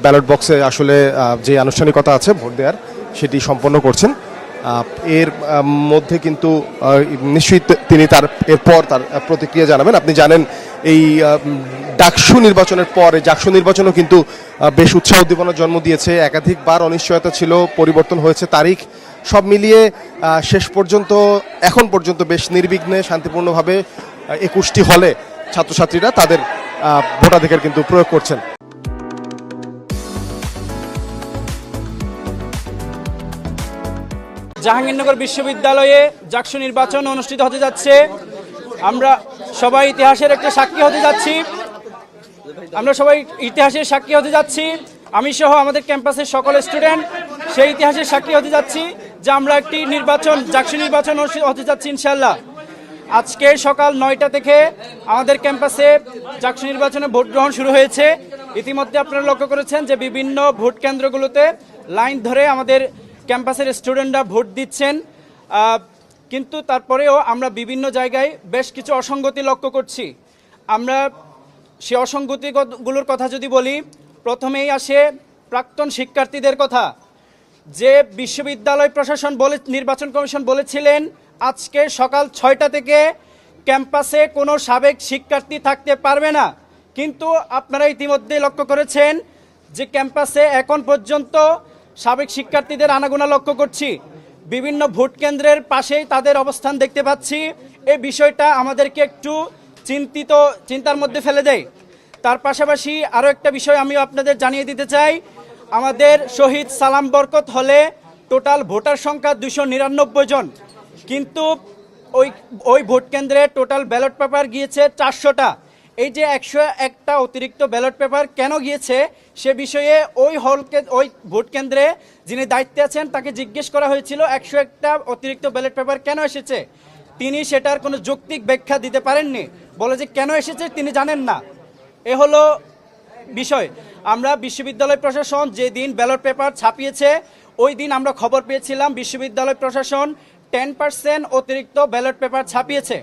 Ballot বক্সে আসলে যে আনুষ্ঠানিকতা আছে ভোট দেওয়ার সেটি সম্পন্ন করছেন। এর মধ্যে কিন্তু নিশ্চয়ই তিনি এরপর তার প্রতিক্রিয়া জানাবেন। আপনি জানেন এই ডাকসু নির্বাচনের পর জাকসু নির্বাচনও কিন্তু বেশ উৎসাহ উদ্দীপনার জন্ম দিয়েছে। একাধিকবার অনিশ্চয়তা ছিল, পরিবর্তন হয়েছে তারিখ, সব মিলিয়ে শেষ পর্যন্ত এখন পর্যন্ত বেশ নির্বিঘ্নে শান্তিপূর্ণভাবে 21টি হলে ছাত্রছাত্রীরা তাদের ভোটাধিকার কিন্তু প্রয়োগ করছেন। জাহাঙ্গীরনগর বিশ্ববিদ্যালয়ে জাকসু নির্বাচন অনুষ্ঠিত হতে যাচ্ছে। আমরা সবাই ইতিহাসের একটা সাক্ষী হতে যাচ্ছি। আমি সহ আমাদের ক্যাম্পাসের সকল স্টুডেন্ট সেই ইতিহাসের সাক্ষী হতে যাচ্ছি যে আমরা একটি জাকসু নির্বাচন অনুষ্ঠিত হতে যাচ্ছি ইনশাআল্লাহ। আজকে সকাল 9টা থেকে আমাদের ক্যাম্পাসে জাকসু নির্বাচনে ভোট গ্রহণ শুরু হয়েছে। ইতিমধ্যে আপনারা লক্ষ্য করেছেন যে বিভিন্ন ভোট কেন্দ্রগুলোতে লাইন ধরে আমাদের ক্যাম্পাসের স্টুডেন্টরা ভোট দিচ্ছেন, কিন্তু তারপরেও আমরা বিভিন্ন জায়গায় বেশ কিছু অসঙ্গতি লক্ষ্য করছি। আমরা সে অসঙ্গতিগুলোর কথা যদি বলি, প্রথমেই আসে প্রাক্তন শিক্ষার্থীদের কথা। যে বিশ্ববিদ্যালয় প্রশাসন নির্বাচন কমিশন বলেছিলেন আজকে সকাল 6টা থেকে ক্যাম্পাসে কোনো সাবেক শিক্ষার্থী থাকতে পারবে না, কিন্তু আপনারা ইতিমধ্যে লক্ষ্য করেছেন যে ক্যাম্পাসে এখন পর্যন্ত সাবেক শিক্ষার্থীদের আনাগোনা লক্ষ্য করছি। বিভিন্ন ভোট কেন্দ্রের পাশেই তাদের অবস্থান দেখতে পাচ্ছি। এই বিষয়টা আমাদেরকে একটু চিন্তার মধ্যে ফেলে দেয়। তার পাশাপাশি আরও একটা বিষয় আমি আপনাদের জানিয়ে দিতে চাই, আমাদের শহীদ সালাম বরকত হলে টোটাল ভোটার সংখ্যা 299 জন, কিন্তু ওই ভোট কেন্দ্রে টোটাল ব্যালট পেপার গিয়েছে 400টা। এই যে 101টা অতিরিক্ত ব্যালট পেপার কেন গিয়েছে সে বিষয়ে ওই ভোট কেন্দ্রে যিনি দায়িত্বে আছেন তাকে জিজ্ঞেস করা হয়েছিল 101টা অতিরিক্ত ব্যালট পেপার কেন এসেছে। তিনি সেটার কোনো যৌক্তিক ব্যাখ্যা দিতে পারেননি, বলে যে কেন এসেছে তিনি জানেন না। এ হলো বিষয়। আমরা বিশ্ববিদ্যালয় প্রশাসন যেদিন ব্যালট পেপার ছাপিয়েছে ওই দিন আমরা খবর পেয়েছিলাম বিশ্ববিদ্যালয় প্রশাসন 10% অতিরিক্ত ব্যালট পেপার ছাপিয়েছে।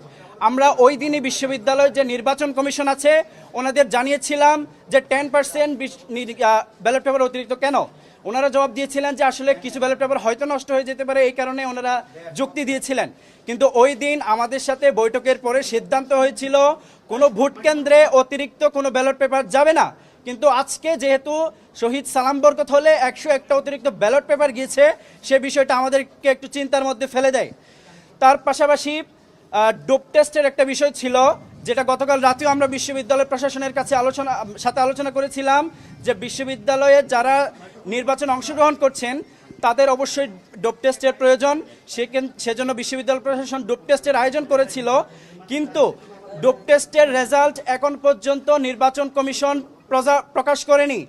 আমরা ওই দিনই বিশ্ববিদ্যালয়ের যে নির্বাচন কমিশন আছে ওনাদের জানিয়েছিলাম যে 10% ব্যালট পেপার অতিরিক্ত কেন। ওনারা জবাব দিয়েছিলেন যে আসলে কিছু ব্যালট পেপার হয়তো নষ্ট হয়ে যেতে পারে, এই কারণে ওনারা যুক্তি দিয়েছিলেন। কিন্তু ওই দিন আমাদের সাথে বৈঠকের পরে সিদ্ধান্ত হয়েছিল কোনো ভোট কেন্দ্রে অতিরিক্ত কোনো ব্যালট পেপার যাবে না। কিন্তু আজকে যেহেতু শহীদ সালাম বরকত হলে 101টা অতিরিক্ত ব্যালট পেপার গিয়েছে, সে বিষয়টা আমাদেরকে একটু চিন্তার মধ্যে ফেলে দেয়। তার পাশাপাশি ডোপ টেস্টের একটা বিষয় ছিল, যেটা গতকাল রাতেও আমরা বিশ্ববিদ্যালয় প্রশাসনের কাছে আলোচনা করেছিলাম যে বিশ্ববিদ্যালয়ে যারা নির্বাচনে অংশগ্রহণ করছেন তাদের অবশ্যই ডোপ টেস্টের প্রয়োজন। সেজন্য বিশ্ববিদ্যালয় প্রশাসন ডোপ টেস্টের আয়োজন করেছিল, কিন্তু ডোপ টেস্টের রেজাল্ট এখন পর্যন্ত নির্বাচন কমিশন প্রকাশ করেনি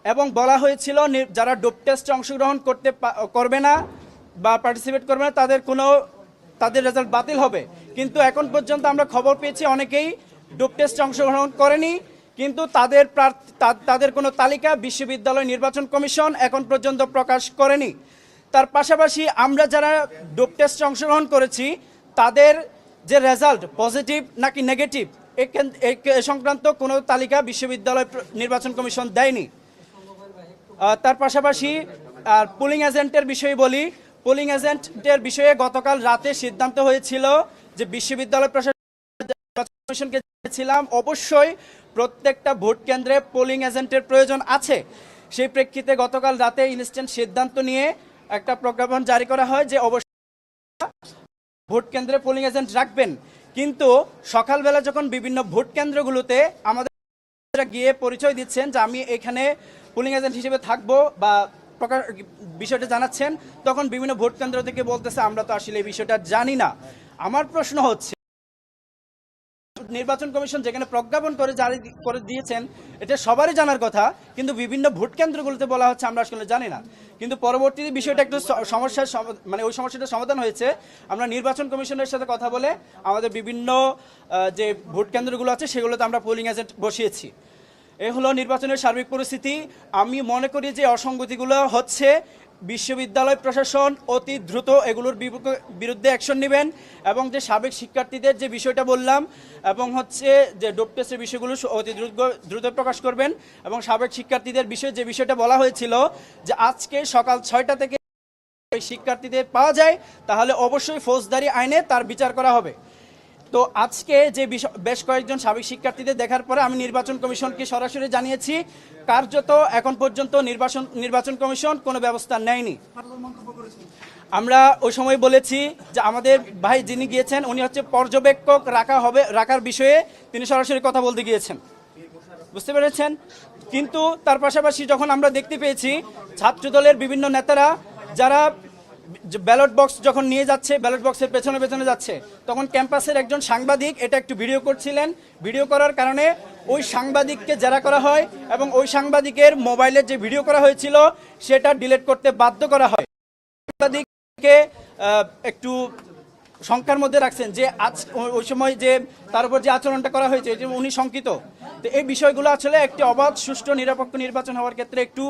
এবং বলা হয়েছিল যারা ডোপ টেস্টে অংশগ্রহণ করবে না বা পার্টিসিপেট করবে না তাদের রেজাল্ট বাতিল হবে। কিন্তু এখন পর্যন্ত আমরা খবর পেয়েছি অনেকেই ডোপ টেস্টে অংশগ্রহণ করেনি, কিন্তু তাদের কোনো তালিকা বিশ্ববিদ্যালয় নির্বাচন কমিশন এখন পর্যন্ত প্রকাশ করেনি। তার পাশাপাশি আমরা যারা ডোপ টেস্টে অংশগ্রহণ করেছি তাদের যে রেজাল্ট পজিটিভ নাকি নেগেটিভ এ সংক্রান্ত কোনো তালিকা বিশ্ববিদ্যালয় নির্বাচন কমিশন দেয়নি। তার পাশাপাশি পুলিং এজেন্টের বিষয়ে বলি, পুলিং এজেন্টের বিষয়ে গতকাল রাতে সিদ্ধান্ত হয়েছিল যে বিশ্ববিদ্যালয় প্রশাসনকে ছিলাম অবশ্যই প্রত্যেকটা ভোট কেন্দ্রে পোলিং এজেন্টের প্রয়োজন আছে। সেই প্রেক্ষিতে গতকাল রাতে ইনস্ট্যান্ট সিদ্ধান্ত নিয়ে একটা প্রজ্ঞাপন জারি করা হয় যে অবশ্যই ভোট কেন্দ্রে পোলিং এজেন্ট রাখবেন। কিন্তু সকালবেলা যখন বিভিন্ন ভোট কেন্দ্রগুলোতে আমাদের গিয়ে পরিচয় দিচ্ছেন যে আমি এখানে পোলিং এজেন্ট হিসেবে থাকবো বা বিষয়টা জানাচ্ছেন, তখন বিভিন্ন ভোট কেন্দ্র থেকে বলতেছে আমরা তো আসলে এই বিষয়টা জানি না। আমার প্রশ্ন হচ্ছে নির্বাচন কমিশন যেখানে প্রজ্ঞাপন জারি করে দিয়েছেন এটা সবারই জানার কথা, কিন্তু বিভিন্ন ভোট কেন্দ্রগুলোতে বলা হচ্ছে আমরা আসলে জানি না। কিন্তু পরবর্তীতে বিষয়টা একটু ওই সমস্যাটা সমাধান হয়েছে। আমরা নির্বাচন কমিশনের সাথে কথা বলে আমাদের বিভিন্ন যে ভোট কেন্দ্রগুলো আছে সেগুলোতে আমরা পোলিং এজেন্ট বসিয়েছি। এ হলো নির্বাচনের সার্বিক পরিস্থিতি। আমি মনে করি যে অসঙ্গতিগুলো হচ্ছে, বিশ্ববিদ্যালয় প্রশাসন অতি দ্রুত এগুলোর বিরুদ্ধে অ্যাকশন নেবেন এবং যে সাবেক শিক্ষার্থীদের যে বিষয়টা বললাম এবং হচ্ছে যে ডোপ টেস্টের বিষয়গুলো অতি দ্রুত প্রকাশ করবেন এবং সাবেক শিক্ষার্থীদের বিষয়ে যে বিষয়টা বলা হয়েছিল যে আজকে সকাল 6টা থেকে শিক্ষার্থীদের পাওয়া যায় তাহলে অবশ্যই ফৌজদারি আইনে তার বিচার করা হবে। তো আজকে যে বেশ কয়েকজন সাবেক শিক্ষার্থীদের দেখার পরে আমি নির্বাচন কমিশনকে সরাসরি জানিয়েছি, কার্যত এখন পর্যন্ত নির্বাচন কমিশন কোনো ব্যবস্থা নেয়নি। আমরা ওই সময় বলেছি যে আমাদের ভাই যিনি গিয়েছেন উনি হচ্ছে পর্যবেক্ষক রাখার বিষয়ে তিনি সরাসরি কথা বলতে গিয়েছেন, বুঝতে পেরেছেন। কিন্তু তার পাশাপাশি যখন আমরা দেখতে পেয়েছি ছাত্রদলের বিভিন্ন নেতারা যারা ব্যালট বক্স যখন নিয়ে যাচ্ছে, ব্যালট বক্সের পেছনে পেছনে যাচ্ছে, তখন ক্যাম্পাসের একজন সাংবাদিক এটা একটু ভিডিও করছিলেন। ভিডিও করার কারণে ওই সাংবাদিককে জেরা করা হয় এবং ওই সাংবাদিকের মোবাইলের যে ভিডিও করা হয়েছিল সেটা ডিলিট করতে বাধ্য করা হয়। সাংবাদিককে একটু শঙ্কার মধ্যে রাখছেন যে আজ ওই সময় যে তার উপর যে আচরণটা করা হয়েছে যে উনি শঙ্কিত। তো এই বিষয়গুলো আসলে একটি অবাধ সুষ্ঠু নিরপেক্ষ নির্বাচন হওয়ার ক্ষেত্রে একটু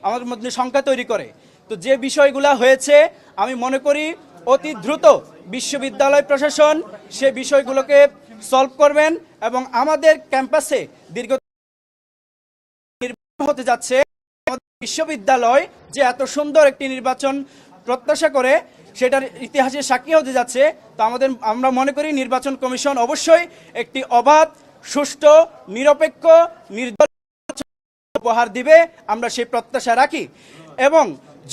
আমাদের মধ্যে শঙ্কা তৈরি করে। তো যে বিষয়গুলো হয়েছে আমি মনে করি অতি দ্রুত বিশ্ববিদ্যালয় প্রশাসন সে বিষয়গুলোকে সলভ করবেন এবং আমাদের ক্যাম্পাসে দীর্ঘ নির্বাচন হতে যাচ্ছে, আমাদের বিশ্ববিদ্যালয় যে এত সুন্দর একটি নির্বাচন প্রত্যাশা করে সেটার ইতিহাসের সাক্ষী হতে যাচ্ছে। তো আমরা মনে করি নির্বাচন কমিশন অবশ্যই একটি অবাধ সুষ্ঠু নিরপেক্ষ নির্বাচন উপহার দিবে, আমরা সেই প্রত্যাশা রাখি। এবং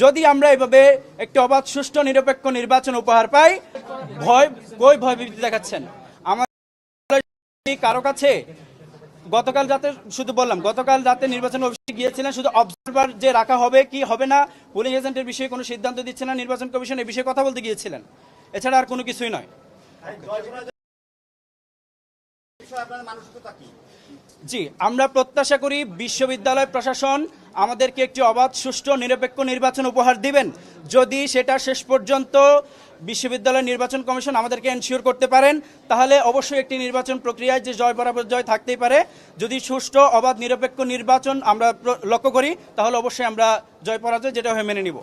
যদি আমরা এভাবে একটি অবাধ সুষ্ঠু নিরপেক্ষ নির্বাচন উপহার পাই, ভয় ভীতি দেখাচ্ছেন আমাদের কারো কাছে। গতকাল রাতে নির্বাচন অফিসে গিয়েছিলেন, শুধু অবজারভার যে রাখা হবে কি হবে না, পুলিং এজেন্টের বিষয়ে কোনো সিদ্ধান্ত দিচ্ছে না নির্বাচন কমিশন, এই বিষয়ে কথা বলতে গিয়েছিলেন, এছাড়া আর কোনো কিছুই নয়। জি, আমরা প্রত্যাশা করি বিশ্ববিদ্যালয় প্রশাসন আমাদেরকে একটি অবাধ সুষ্ঠু নিরপেক্ষ নির্বাচন উপহার দিবেন। যদি সেটা শেষ পর্যন্ত বিশ্ববিদ্যালয় নির্বাচন কমিশন আমাদেরকে এনশিওর করতে পারেন তাহলে অবশ্যই একটি নির্বাচন প্রক্রিয়ায় যে জয় বরাবর জয় থাকতেই পারে। যদি সুষ্ঠু অবাধ নিরপেক্ষ নির্বাচন আমরা লক্ষ্য করি তাহলে অবশ্যই আমরা জয় পরাজয় যেটা হয়ে মেনে নিব।